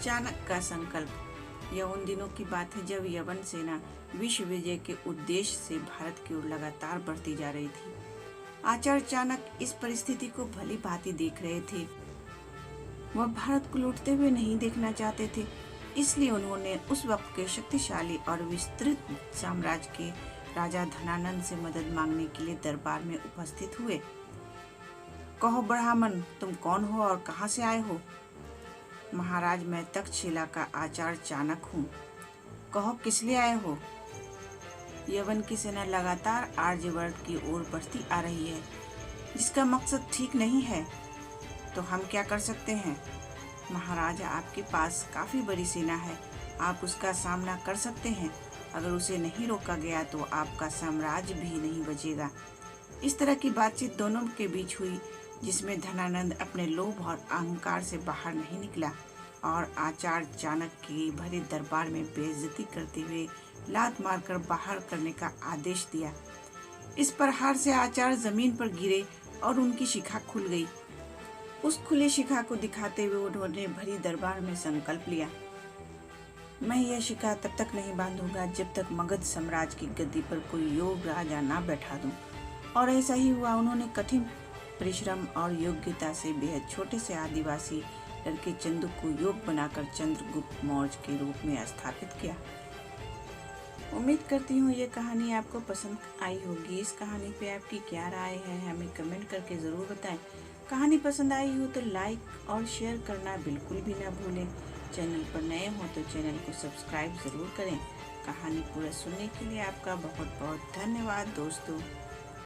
चाणक्य का संकल्प। यह उन दिनों की बात है जब यवन सेना विश्व विजय के उद्देश्य से भारत की ओर लगातार बढ़ती जा रही थी। आचार्य चाणक्य इस परिस्थिति को भली भांति देख रहे थे। वह भारत को लूटते हुए नहीं देखना चाहते थे, इसलिए उन्होंने उस वक्त के शक्तिशाली और विस्तृत साम्राज्य के राजा धनानंद से मदद मांगने के लिए दरबार में उपस्थित हुए। कहो ब्राह्मण, तुम कौन हो और कहां से आए हो? महाराज, मैं तक्षशिला का आचार्य चाणक्य हूँ। कहो किस लिए आए हो? यवन की सेना लगातार आर्यवर्त की ओर बढ़ती आ रही है, जिसका मकसद ठीक नहीं है। तो हम क्या कर सकते हैं? महाराज, आपके पास काफी बड़ी सेना है, आप उसका सामना कर सकते हैं। अगर उसे नहीं रोका गया तो आपका साम्राज्य भी नहीं बचेगा। इस तरह की बातचीत दोनों के बीच हुई, जिसमें धनानंद अपने लोभ और अहंकार से बाहर नहीं निकला और आचार्य चाणक्य के भरे दरबार में बेइज्जती करते हुए लात मारकर बाहर करने का आदेश दिया। इस प्रहार से आचार्य जमीन पर गिरे और उनकी शिखा खुल गई। उस खुली शिखा को दिखाते हुए उन्होंने भरी दरबार में संकल्प लिया, मैं यह शिखा तब तक नहीं बांधूंगा जब तक मगध साम्राज्य की गद्दी पर कोई योग्य राजा ना बैठा दूं। और ऐसा ही हुआ। उन्होंने कठिन परिश्रम और योग्यता से बेहद छोटे से आदिवासी लड़के चंदू को योग्य बनाकर चंद्रगुप्त मौर्य के रूप में स्थापित किया। उम्मीद करती हूँ ये कहानी आपको पसंद आई होगी। इस कहानी पे आपकी क्या राय है हमें कमेंट करके ज़रूर बताएं। कहानी पसंद आई हो तो लाइक और शेयर करना बिल्कुल भी ना भूलें। चैनल पर नए हो तो चैनल को सब्सक्राइब ज़रूर करें। कहानी पूरा सुनने के लिए आपका बहुत बहुत धन्यवाद दोस्तों।